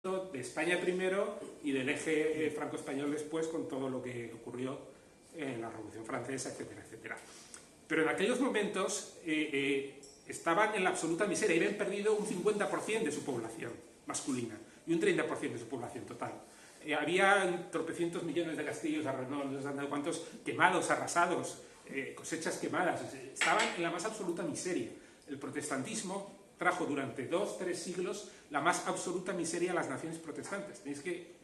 de España primero y del eje franco-español después, con todo lo que ocurrió en la Revolución Francesa, etcétera, etcétera. Pero en aquellos momentos estaban en la absoluta miseria, habían perdido un 50% de su población masculina y un 30% de su población total. Había tropecientos millones de castillos alrededor, no sé cuántos, quemados, arrasados, cosechas quemadas, estaban en la más absoluta miseria. El protestantismo trajo durante 2-3 siglos la más absoluta miseria a las naciones protestantes. Tenéis que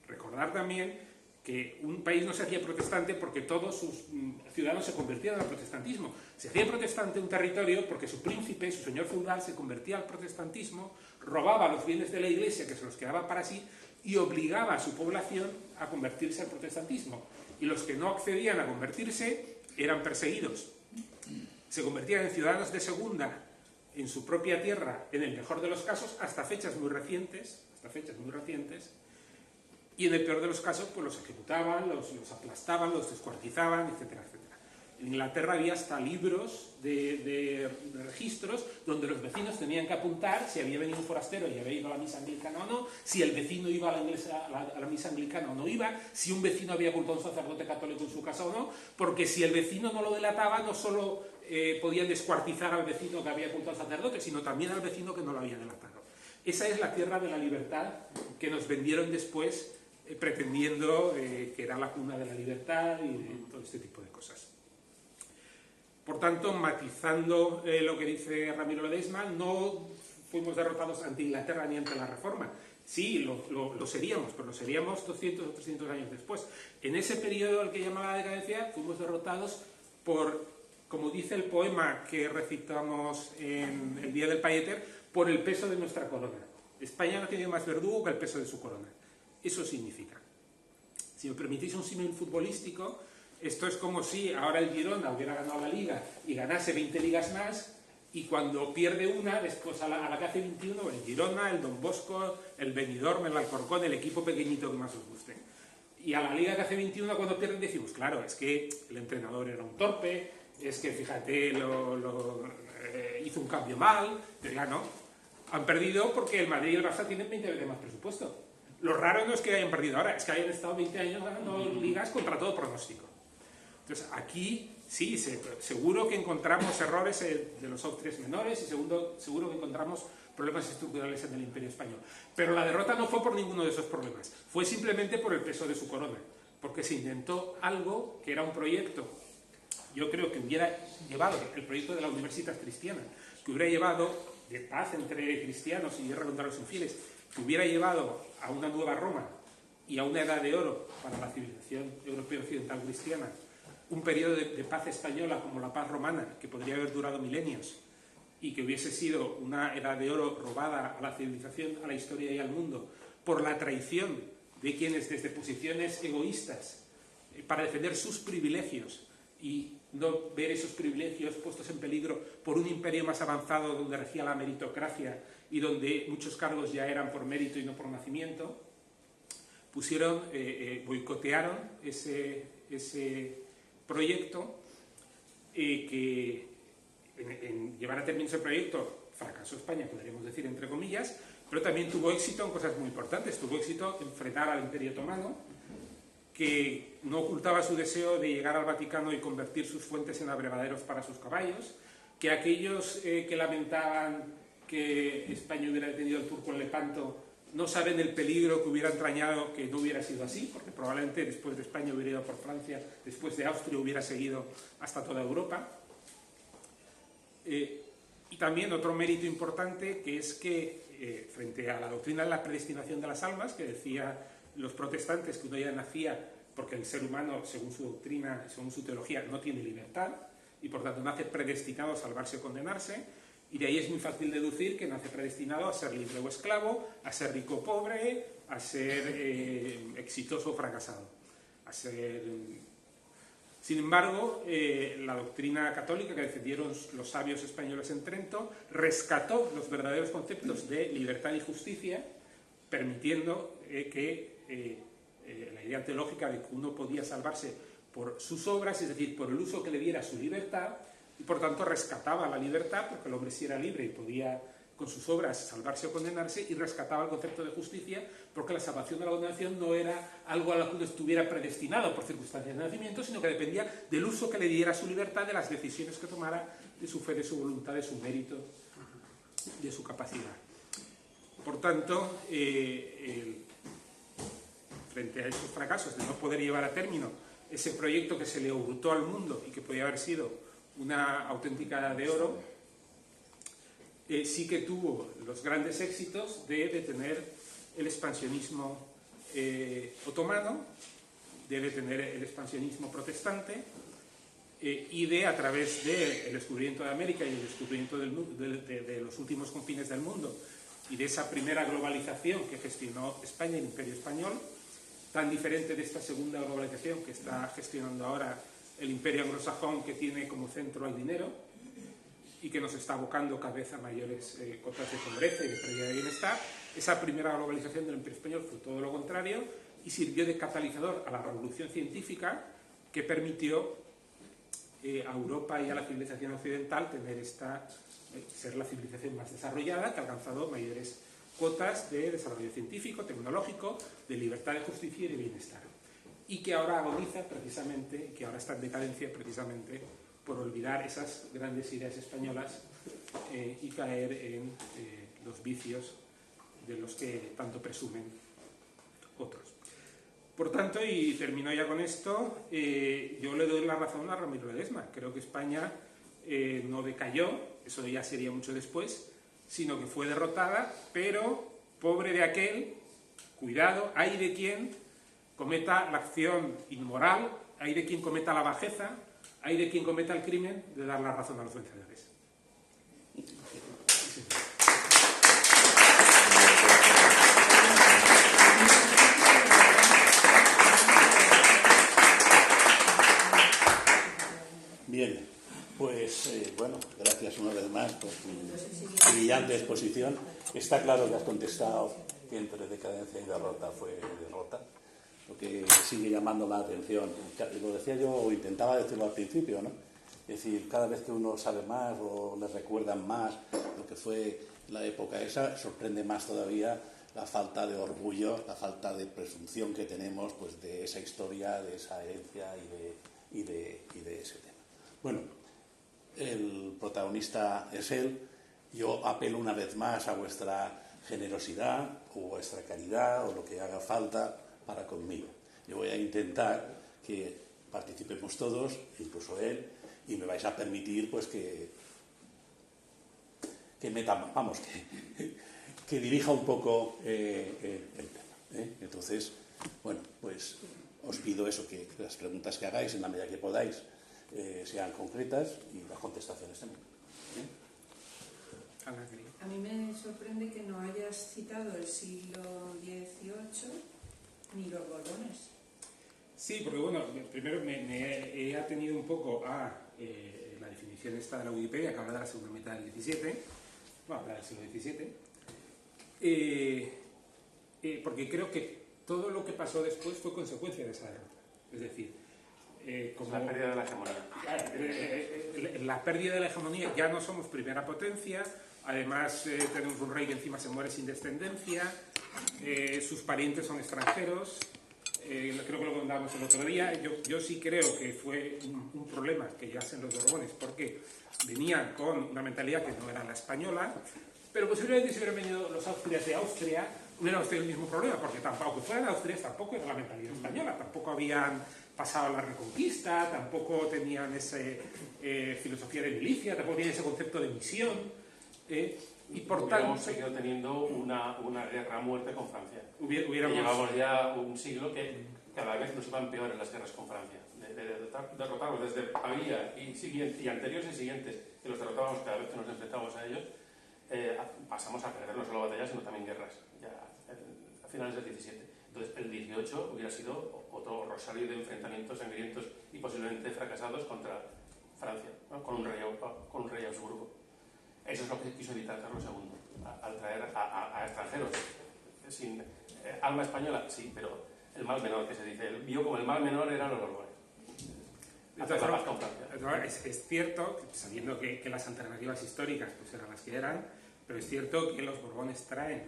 recordar también que un país no se hacía protestante porque todos sus ciudadanos se convertían al protestantismo. Se hacía protestante un territorio porque su príncipe, su señor feudal, se convertía al protestantismo, robaba los bienes de la iglesia que se los quedaba para sí y obligaba a su población a convertirse al protestantismo. Y los que no accedían a convertirse eran perseguidos. Se convertían en ciudadanos de segunda en su propia tierra, en el mejor de los casos, hasta fechas muy recientes, y en el peor de los casos pues los ejecutaban, los aplastaban, los descuartizaban, etcétera, etcétera. En Inglaterra había hasta libros de registros donde los vecinos tenían que apuntar si había venido un forastero y había ido a la misa anglicana o no, si el vecino iba a la misa anglicana o no iba, si un vecino había ocultado a un sacerdote católico en su casa o no, porque si el vecino no lo delataba, no solo podían descuartizar al vecino que había ocultado al sacerdote, sino también al vecino que no lo había delatado. Esa es la tierra de la libertad que nos vendieron después pretendiendo que era la cuna de la libertad y de todo este tipo de cosas. Por tanto, matizando lo que dice Ramiro Ledesma, no fuimos derrotados ante Inglaterra ni ante la Reforma. Sí, lo seríamos, pero lo seríamos 200 o 300 años después. En ese periodo al que llama la decadencia, fuimos derrotados por, como dice el poema que recitamos en el Día del Payeter, por el peso de nuestra corona. España no tiene más verdugo que el peso de su corona. Eso significa. Si me permitís un símil futbolístico, esto es como si ahora el Girona hubiera ganado la Liga y ganase 20 ligas más, y cuando pierde una, después a la que hace 21, el Girona, el Don Bosco, el Benidorm, el Alcorcón, el equipo pequeñito que más os guste. Y a la Liga que hace 21, cuando pierden, decimos, claro, es que el entrenador era un torpe, es que, fíjate, hizo un cambio mal, pero ya no. Han perdido porque el Madrid y el Barça tienen 20 veces más presupuesto. Lo raro no es que hayan perdido ahora, es que hayan estado 20 años ganando ligas contra todo pronóstico. Entonces, aquí sí, seguro que encontramos errores de los austrias menores y seguro que encontramos problemas estructurales en el Imperio Español. Pero la derrota no fue por ninguno de esos problemas, fue simplemente por el peso de su corona, porque se intentó algo que era un proyecto, yo creo que hubiera llevado, el proyecto de la Universitas Cristiana, que hubiera llevado de paz entre cristianos y guerra contra los infieles, que hubiera llevado a una nueva Roma y a una edad de oro para la civilización europea occidental cristiana, un periodo de paz española como la paz romana, que podría haber durado milenios, y que hubiese sido una edad de oro robada a la civilización, a la historia y al mundo, por la traición de quienes desde posiciones egoístas, para defender sus privilegios, y no ver esos privilegios puestos en peligro por un imperio más avanzado donde regía la meritocracia y donde muchos cargos ya eran por mérito y no por nacimiento, boicotearon ese proyecto, que en llevar a término ese proyecto fracasó España, podríamos decir entre comillas, pero también tuvo éxito en cosas muy importantes. Tuvo éxito en frenar al Imperio Otomano, que no ocultaba su deseo de llegar al Vaticano y convertir sus fuentes en abrevaderos para sus caballos, que aquellos que lamentaban que España hubiera detenido el turco en Lepanto no saben el peligro que hubiera entrañado que no hubiera sido así, porque probablemente después de España hubiera ido por Francia, después de Austria hubiera seguido hasta toda Europa. Y también otro mérito importante, que es que frente a la doctrina de la predestinación de las almas, que decía los protestantes que uno ya nacía porque el ser humano, según su doctrina, según su teología, no tiene libertad y por tanto nace predestinado a salvarse o condenarse, y de ahí es muy fácil deducir que nace predestinado a ser libre o esclavo, a ser rico o pobre, a ser exitoso o fracasado, a ser... Sin embargo, la doctrina católica que defendieron los sabios españoles en Trento rescató los verdaderos conceptos de libertad y justicia, permitiendo que la idea teológica de que uno podía salvarse por sus obras, es decir, por el uso que le diera su libertad, y por tanto rescataba la libertad, porque el hombre sí era libre y podía con sus obras Salvarse o Condenarse, y rescataba el concepto de justicia, porque la salvación de la condenación no era algo a lo que uno estuviera predestinado por circunstancias de nacimiento, sino que dependía del uso que le diera su libertad, de las decisiones que tomara, de su fe, de su voluntad, de su mérito, de su capacidad. Por tanto, frente a esos fracasos de no poder llevar a término ese proyecto que se le ocultó al mundo y que podía haber sido una auténtica edad de oro, sí que tuvo los grandes éxitos de detener el expansionismo otomano, de detener el expansionismo protestante, y de, a través del descubrimiento de América y el descubrimiento de los últimos confines del mundo, y de esa primera globalización que gestionó España, el Imperio Español, tan diferente de esta segunda globalización que está gestionando ahora el Imperio Anglosajón, que tiene como centro al dinero y que nos está abocando cada vez a mayores cotas de pobreza y de pérdida de bienestar. Esa primera globalización del Imperio Español fue todo lo contrario y sirvió de catalizador a la revolución científica, que permitió a Europa y a la civilización occidental ser la civilización más desarrollada, que ha alcanzado mayores cotas de desarrollo científico, tecnológico, de libertad, de justicia y de bienestar. Y que ahora agoniza precisamente, que ahora está en decadencia precisamente por olvidar esas grandes ideas españolas y caer en los vicios de los que tanto presumen otros. Por tanto, y termino ya con esto, yo le doy la razón a Ramiro Ledesma. Creo que España no decayó, eso ya sería mucho después, sino que fue derrotada, pero pobre de aquel, cuidado, hay de quien cometa la acción inmoral, hay de quien cometa la bajeza, hay de quien cometa el crimen de dar la razón a los vencedores. Bien, pues bueno, gracias una vez más por tu brillante exposición. Está claro que has contestado que entre decadencia y derrota fue derrota. Lo que sigue llamando la atención, lo decía yo, o intentaba decirlo al principio, ¿no? Es decir, cada vez que uno sabe más o le recuerdan más lo que fue la época esa, sorprende más todavía la falta de orgullo, la falta de presunción que tenemos, pues, de esa historia, de esa herencia y de ese tema. Bueno, el protagonista es él. Yo apelo una vez más a vuestra generosidad o vuestra caridad o lo que haga falta para conmigo. Yo voy a intentar que participemos todos, incluso él, y me vais a permitir pues que dirija un poco el tema. Entonces, bueno, pues os pido eso, que las preguntas que hagáis en la medida que podáis sean concretas y las contestaciones también. A mí me sorprende que no hayas citado el siglo XVIII ni los Borbones. Sí, porque bueno, primero me he atenido un poco a la definición esta de la Wikipedia, que habla de la segunda mitad del XVII, bueno, habla del siglo XVII, porque creo que todo lo que pasó después fue consecuencia de esa derrota. Es decir, como la pérdida de la hegemonía. La pérdida de la hegemonía, ya no somos primera potencia, además tenemos un rey que encima se muere sin descendencia, sus parientes son extranjeros, creo que lo contábamos el otro día. Yo sí creo que fue un problema que llegasen los Borbones, porque venían con una mentalidad que no era la española, pero posiblemente si hubieran venido los Austrias de Austria, hubieran tenido el mismo problema, porque tampoco fueran Austrias, tampoco era la mentalidad española, tampoco habían pasado la Reconquista, tampoco tenían esa filosofía de milicia, tampoco tenían ese concepto de misión. Y por hubiéramos tanto, seguido teniendo una guerra a muerte con Francia. hubiéramos... Llevamos ya un siglo que cada vez nos iban peor en las guerras con Francia. Derrotarlos desde Pavía y anteriores y siguientes, que los derrotábamos cada vez que nos enfrentábamos a ellos, pasamos a perder no solo batallas, sino también guerras, ya a finales del 17. Entonces, el 18 hubiera sido otro rosario de enfrentamientos sangrientos y posiblemente fracasados contra Francia, ¿no? con un rey Habsburgo. Eso es lo que quiso evitar Carlos II, al traer a extranjeros. Sin alma española, sí, pero el mal menor que se dice. Él vio como el mal menor eran los Borbones. Es cierto, sabiendo que las alternativas históricas pues eran las que eran, Pero es cierto que los Borbones traen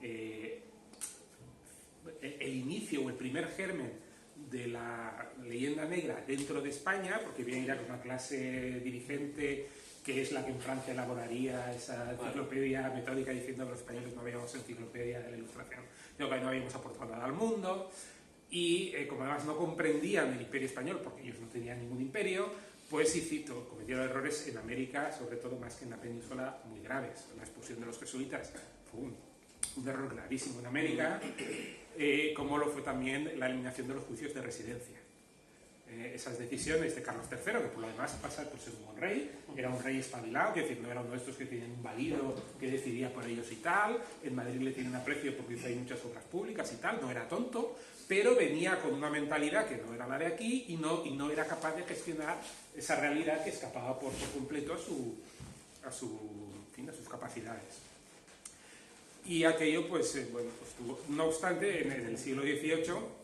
el inicio o el primer germen de la leyenda negra dentro de España, porque viene ya con una clase dirigente que es la que en Francia elaboraría esa enciclopedia metódica diciendo que los españoles no habíamos enciclopedia de la Ilustración, sino que no habíamos aportado nada al mundo, y como además no comprendían el imperio español, porque ellos no tenían ningún imperio, pues cometieron errores en América, sobre todo más que en la península, muy graves. La expulsión de los jesuitas fue un error gravísimo en América, como lo fue también la eliminación de los juicios de residencia. Esas decisiones de Carlos III, que por lo demás pasa por ser un buen rey, era un rey espabilado, que decir, no era uno de estos que tenían un valido que decidía por ellos y tal. En Madrid le tienen aprecio porque hizo ahí muchas obras públicas y tal, no era tonto, pero venía con una mentalidad que no era la de aquí y no era capaz de gestionar esa realidad que escapaba por completo a sus capacidades. Y aquello, pues tuvo. No obstante, en el siglo XVIII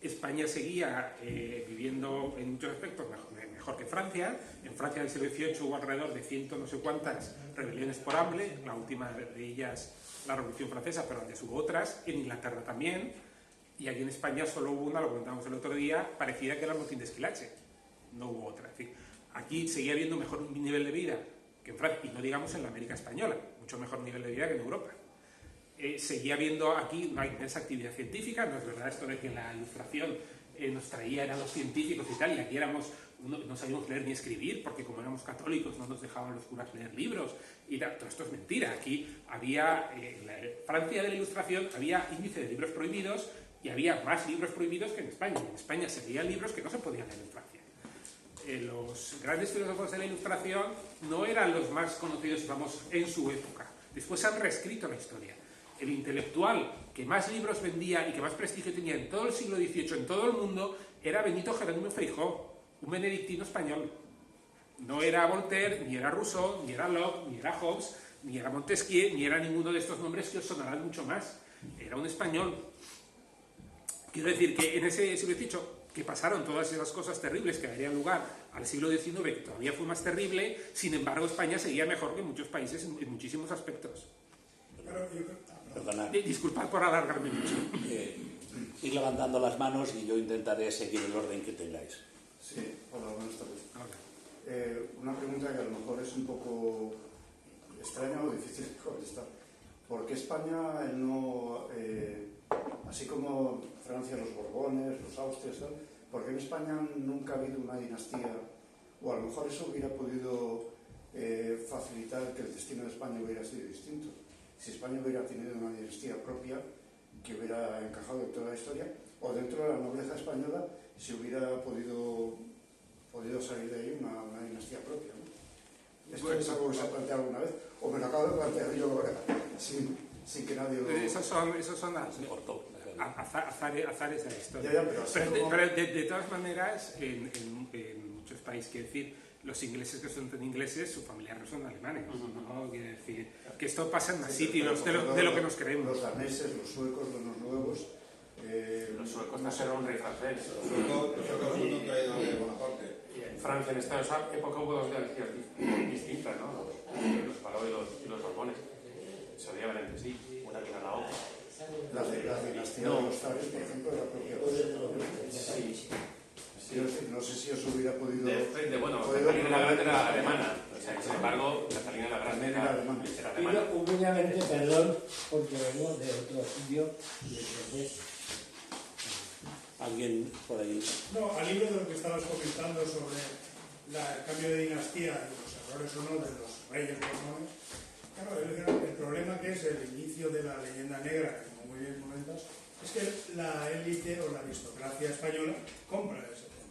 España seguía viviendo en muchos aspectos mejor que Francia. En Francia del siglo XVIII hubo alrededor de 100 no sé cuántas rebeliones por hambre, la última de ellas la Revolución Francesa, pero antes hubo otras, en Inglaterra también, y aquí en España solo hubo una, lo comentamos el otro día, parecida que era el motín de Esquilache, no hubo otra. Es decir, aquí seguía habiendo mejor nivel de vida que en Francia, y no digamos en la América Española, mucho mejor nivel de vida que en Europa. Seguía habiendo aquí una inmensa actividad científica, no es verdad esto de que la Ilustración nos traía, eran los científicos y tal, y aquí no sabíamos leer ni escribir, porque como éramos católicos no nos dejaban los curas leer libros, y tal. Todo esto es mentira. Aquí había, en la Francia de la Ilustración, había índice de libros prohibidos, y había más libros prohibidos que en España. En España se leían libros que no se podían leer en Francia. Los grandes filósofos de la Ilustración no eran los más conocidos y famosos en su época. Después han reescrito la historia. El intelectual que más libros vendía y que más prestigio tenía en todo el siglo XVIII, en todo el mundo, era Benito Jerónimo Feijoo, un benedictino español. No era Voltaire, ni era Rousseau, ni era Locke, ni era Hobbes, ni era Montesquieu, ni era ninguno de estos nombres que os sonarán mucho más. Era un español. Quiero decir que en ese siglo XVIII, que pasaron todas esas cosas terribles que darían lugar al siglo XIX, que todavía fue más terrible, sin embargo España seguía mejor que muchos países en muchísimos aspectos. Disculpad por alargarme mucho. Ir levantando las manos y yo intentaré seguir el orden que tengáis. Sí, hola, buenas tardes. Hola. Una pregunta que a lo mejor es un poco extraña o difícil de contestar. ¿Por qué España no, así como Francia, los Borbones, los Austrias, tal, por qué en España nunca ha habido una dinastía, o a lo mejor eso hubiera podido facilitar que el destino de España hubiera sido distinto? Si España hubiera tenido una dinastía propia que hubiera encajado en toda la historia, o dentro de la nobleza española se hubiera podido salir de ahí una dinastía propia, ¿no? ¿Esto es algo que se ha planteado alguna vez? ¿O me lo acabo de plantear yo ahora sin que nadie lo... Esos son azares de la historia. Pero de todas maneras, en muchos países, quiero decir, los ingleses que son tan ingleses, sus familiares son alemanes, ¿no? Quiero decir, que esto pasa en más sitios de lo que nos creemos. Los daneses, los suecos, los noruegos... los suecos trajeron un rey francés. Los suecos no traído de Bonaparte. Y en Francia, en esta época hubo dos dinastías distintas, ¿no? Los Palou y los Borbones. Se odiaban entre sí, una que era la otra. La dinastía de los zares, por ejemplo, era propia de... Sí. Quiero decir, no sé si os hubiera podido... Bueno, Catalina la Grande era alemana, o sea, sin embargo, Catalina la Grande era alemana. Y humildemente, perdón, porque vengo de otro estudio de francés. ¿Alguien por ahí? No, al hilo de lo que estabas comentando sobre el cambio de dinastía y los errores o no de los reyes borbones, claro, el problema que es el inicio de la leyenda negra, que como muy bien comentas, es que la élite o la aristocracia española compra ese tema.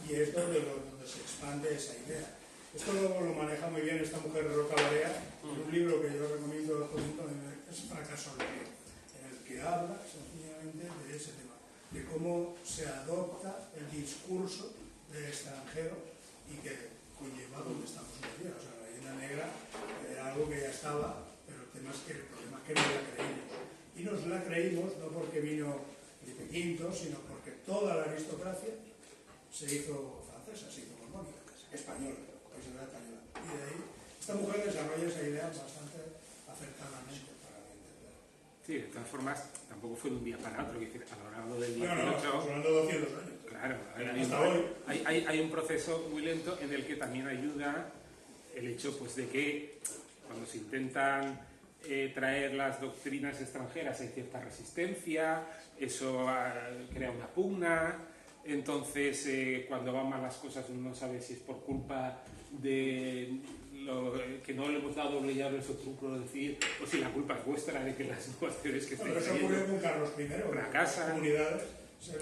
Y es donde se expande esa idea. Esto lo maneja muy bien esta mujer Roca Barea en un libro que yo recomiendo, es Fracaso en el que habla sencillamente de ese tema, de cómo se adopta el discurso del extranjero y que conlleva donde estamos hoy día. O sea, la leyenda negra era algo que ya estaba, pero el problema es que no la creímos. Y nos la creímos no porque vino Felipe V, sino porque toda la aristocracia se hizo francesa, se hizo borbónica, española, y de ahí Esta mujer desarrolla esa idea bastante acertadamente para mi entender. Sí, de todas formas, tampoco fue de un día para otro, que a lo largo del No, 18... estamos hablando de 200 años. Claro, Hasta hoy. hay un proceso muy lento en el que también ayuda el hecho pues, de que cuando se intentan traer las doctrinas extranjeras hay cierta resistencia, eso crea una pugna, entonces cuando van mal las cosas uno no sabe si es por culpa de que no le hemos dado nuestro truco de decir, o si la culpa es vuestra de que las nuevas teorías que estáis Pero eso ocurrió con Carlos I. fracasan. Las comunidades se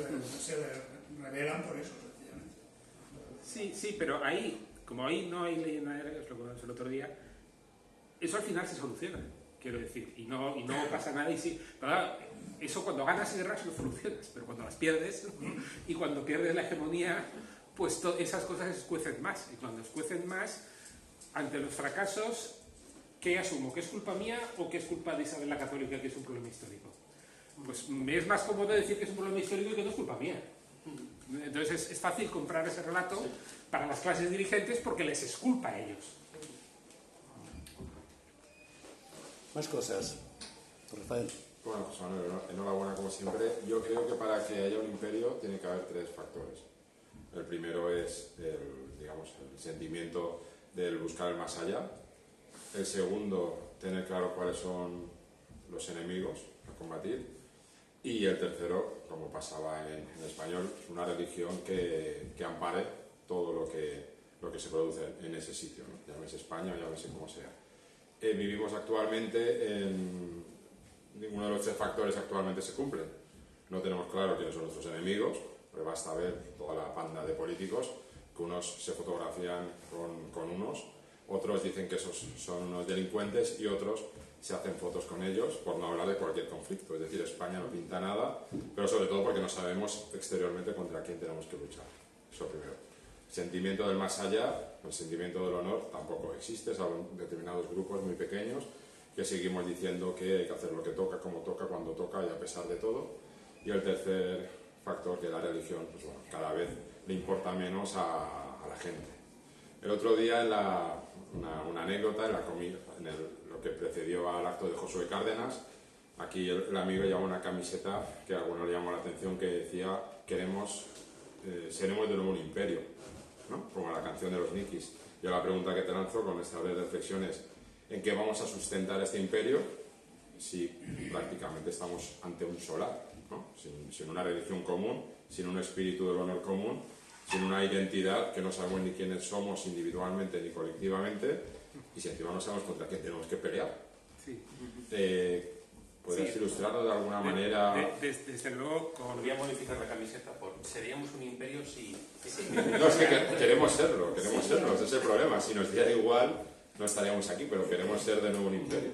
rebelan por eso, sencillamente. Sí, pero ahí, como ahí no hay leyenda negra, os lo comenté el otro día, eso al final se soluciona, quiero decir, y no pasa nada. Y sí, pero claro, eso cuando ganas guerras lo solucionas, pero cuando las pierdes y cuando pierdes la hegemonía, pues esas cosas escuecen más. Y cuando escuecen más, ante los fracasos, ¿qué asumo? ¿Que es culpa mía o que es culpa de Isabel la Católica, que es un problema histórico? Pues me es más cómodo decir que es un problema histórico y que no es culpa mía. Entonces es fácil comprar ese relato para las clases dirigentes porque les es culpa a ellos. Más cosas. Rafael. Bueno, José Manuel, enhorabuena como siempre. Yo creo que para que haya un imperio tiene que haber tres factores. El primero es el sentimiento del buscar el más allá. El segundo, tener claro cuáles son los enemigos a combatir. Y el tercero, como pasaba en español, una religión que ampare todo lo que se produce en ese sitio, ¿no? Llámese España o llámese como sea. Vivimos actualmente ninguno de los tres factores actualmente se cumplen. No tenemos claro quiénes son nuestros enemigos, pero basta ver toda la panda de políticos que unos se fotografían con unos, otros dicen que esos son unos delincuentes y otros se hacen fotos con ellos, por no hablar de cualquier conflicto. Es decir, España no pinta nada, pero sobre todo porque no sabemos exteriormente contra quién tenemos que luchar. Eso primero. El sentimiento del más allá, el sentimiento del honor tampoco existe, salvo en determinados grupos muy pequeños que seguimos diciendo que hay que hacer lo que toca, como toca, cuando toca y a pesar de todo. Y el tercer factor, que es la religión, pues bueno, cada vez le importa menos a la gente. El otro día, una anécdota, lo que precedió al acto de Josué Cárdenas, aquí el amigo llevaba una camiseta que a algunos le llamó la atención, que decía: seremos de nuevo un imperio, ¿no? Como la canción de los Nikis. Yo la pregunta que te lanzo con esta breve reflexión es: ¿en qué vamos a sustentar este imperio si prácticamente estamos ante un solar, ¿no? Sin una religión común, sin un espíritu del honor común, sin una identidad que no sabemos ni quiénes somos individualmente ni colectivamente, y si encima no sabemos contra quién tenemos que pelear? Sí. ¿Podrías ilustrarlo de alguna manera? Desde luego, Podría modificar la camiseta por seríamos un imperio si... No, es que queremos serlo, ese es el problema. Si nos diera igual, no estaríamos aquí, pero queremos ser de nuevo un imperio.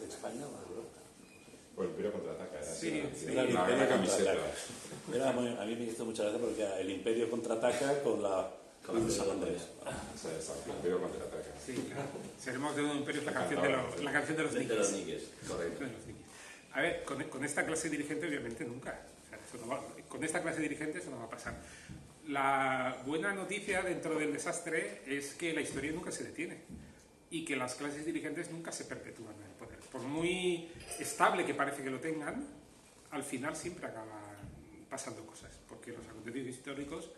España o Europa. O el imperio contraataca, era Sí, así, sí. la camiseta. A mí me hizo mucha gracia porque el imperio contraataca con la Princesa Andrés. Exacto, el imperio contraataca. sí, claro. Seremos de un imperio, es la canción de los Nikis. Correcto. A ver, con esta clase dirigente obviamente nunca. O sea, eso no va, con esta clase dirigente eso no va a pasar. La buena noticia dentro del desastre es que la historia nunca se detiene y que las clases dirigentes nunca se perpetúan en el poder. Por muy estable que parece que lo tengan, al final siempre acaban pasando cosas, porque los acontecimientos históricos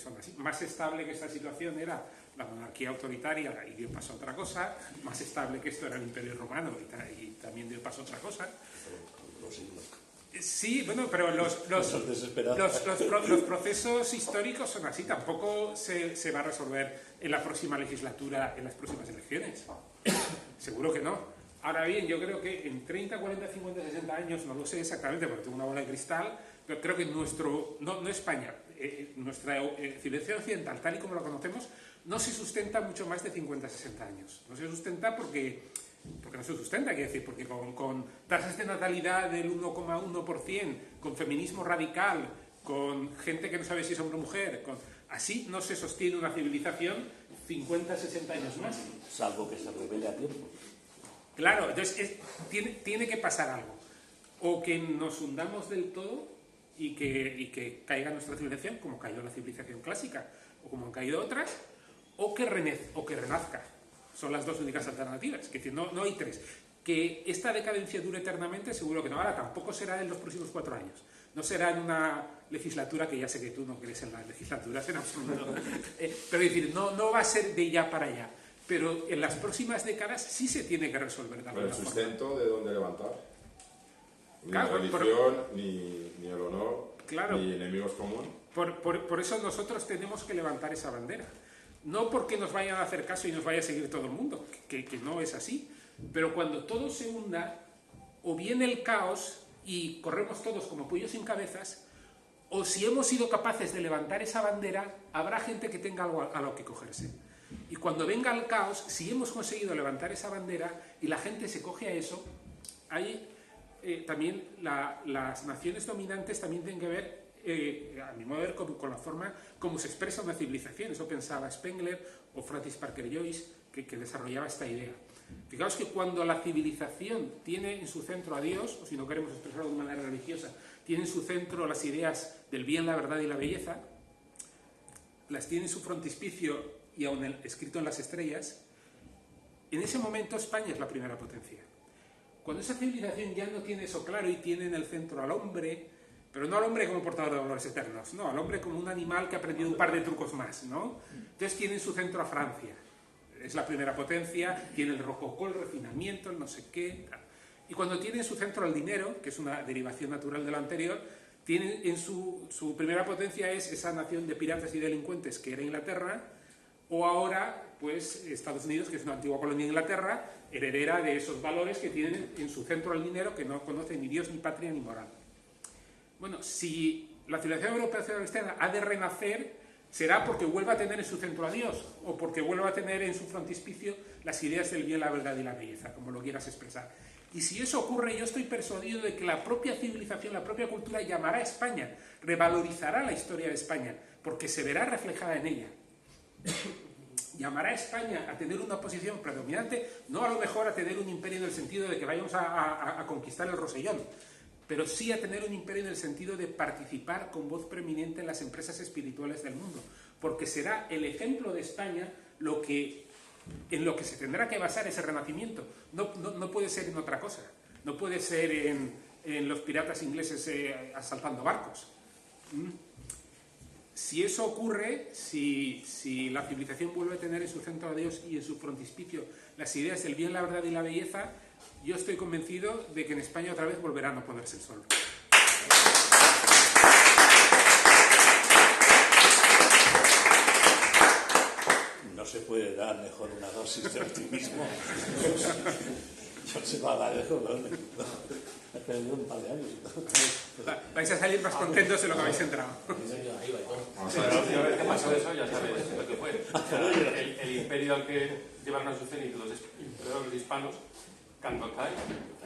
son así. Más estable que esta situación era la monarquía autoritaria y dio paso a otra cosa, más estable que esto era el Imperio Romano y también dio paso a otra cosa. Sí, bueno, pero los procesos históricos son así, tampoco se va a resolver en la próxima legislatura, en las próximas elecciones. Seguro que no. Ahora bien, yo creo que en 30, 40, 50, 60 años, no lo sé exactamente porque tengo una bola de cristal, pero creo que no España, nuestra civilización occidental, tal y como la conocemos, no se sustenta mucho más de 50, 60 años. No se sustenta porque no se sustenta, quiero decir, porque con tasas de natalidad del 1,1%, con feminismo radical, con gente que no sabe si es hombre o mujer, así no se sostiene una civilización 50, 60 años más. Salvo que se revele a tiempo. Claro, entonces tiene que pasar algo. O que nos hundamos del todo y que caiga nuestra civilización, como cayó la civilización clásica, o como han caído otras, o que renazca. Son las dos únicas alternativas, es decir, no hay tres. Que esta decadencia dure eternamente, seguro que no. Ahora, tampoco será en los próximos 4 años. No será en una legislatura, que ya sé que tú no crees en las legislaturas en absoluto. Pero es decir, no va a ser de ya para allá. Pero en las próximas décadas sí se tiene que resolver de alguna ¿Pero el sustento de dónde levantar? Ni Claro, la religión, ni el honor, claro, ni enemigos comunes. Por eso nosotros tenemos que levantar esa bandera. No porque nos vayan a hacer caso y nos vaya a seguir todo el mundo, que no es así. Pero cuando todo se hunda, o viene el caos y corremos todos como pollos sin cabezas, o si hemos sido capaces de levantar esa bandera, habrá gente que tenga algo a lo que cogerse. Y cuando venga el caos, si hemos conseguido levantar esa bandera y la gente se coge a eso, ahí también las naciones dominantes también tienen que ver, a mi modo de ver, con la forma como se expresa una civilización. Eso pensaba Spengler o Francis Parker Joyce, que desarrollaba esta idea. Fijaos que cuando la civilización tiene en su centro a Dios, o si no queremos expresarlo de manera religiosa, tiene en su centro las ideas del bien, la verdad y la belleza, las tiene en su frontispicio y aún escrito en las estrellas, en ese momento España es la primera potencia. Cuando esa civilización ya no tiene eso claro y tiene en el centro al hombre, pero no al hombre como portador de valores eternos, no, al hombre como un animal que ha aprendido un par de trucos más, ¿no? Entonces tiene en su centro a Francia. Es la primera potencia, tiene el rococó, el refinamiento, el no sé qué. Y cuando tiene en su centro el dinero, que es una derivación natural de lo anterior, tiene en su primera potencia es esa nación de piratas y delincuentes que era Inglaterra, o ahora, pues, Estados Unidos, que es una antigua colonia de Inglaterra, heredera de esos valores que tienen en su centro el dinero, que no conoce ni Dios, ni patria, ni moral. Bueno, si la civilización europea cristiana ha de renacer, será porque vuelva a tener en su centro a Dios, o porque vuelva a tener en su frontispicio las ideas del bien, la verdad y la belleza, como lo quieras expresar. Y si eso ocurre, yo estoy persuadido de que la propia civilización, la propia cultura llamará a España, revalorizará la historia de España, porque se verá reflejada en ella. Llamará a España a tener una posición predominante, no a lo mejor a tener un imperio en el sentido de que vayamos a conquistar el Rosellón, pero sí a tener un imperio en el sentido de participar con voz preeminente en las empresas espirituales del mundo, porque será el ejemplo de España en lo que se tendrá que basar ese renacimiento. No puede ser en otra cosa, no puede ser en los piratas ingleses asaltando barcos. Si eso ocurre, si la civilización vuelve a tener en su centro a Dios y en su frontispicio las ideas del bien, la verdad y la belleza, yo estoy convencido de que en España otra vez volverá a no ponerse el sol. No se puede dar mejor una dosis de optimismo. Yo se lo agradezco, he perdido un par de años. Vais a salir más contentos de lo que habéis entrado. La última vez que pasó eso, ya sabes lo que fue. El imperio al que llevaron a su cenit los emperadores hispanos, Candokai,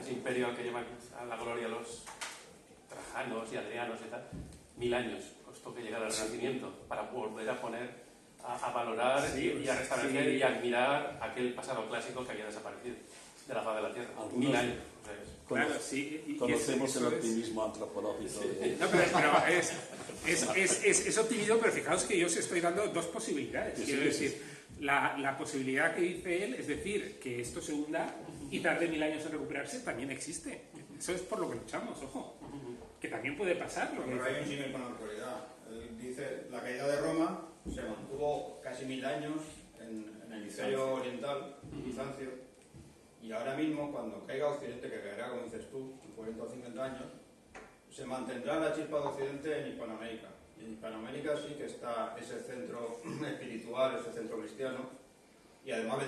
ese imperio al que llevan a la gloria los trajanos y adrianos y tal, 1000 años costó que llegara al Renacimiento para volver a poner, a valorar y a restablecer y a admirar aquel pasado clásico que había desaparecido de la faz de la Tierra. 1000 años. Claro, sí, Conocemos el optimismo antropológico. No, pero es optimismo, pero fijaos que yo os estoy dando dos posibilidades. Quiero decir, la posibilidad que dice él, es decir, que esto se hunda y tarde 1000 años en recuperarse, también existe. Eso es por lo que luchamos, ojo. Que también puede pasar. Pero hay un símil con la actualidad. Él dice, la caída de Roma se mantuvo casi 1000 años en el hemisferio oriental, Bizancio. Y ahora mismo, cuando caiga Occidente, que caerá, como dices tú, en 40 o 50 años, se mantendrá la chispa de Occidente en Hispanoamérica. Y en Hispanoamérica sí que está ese centro espiritual, ese centro cristiano, y además vendrá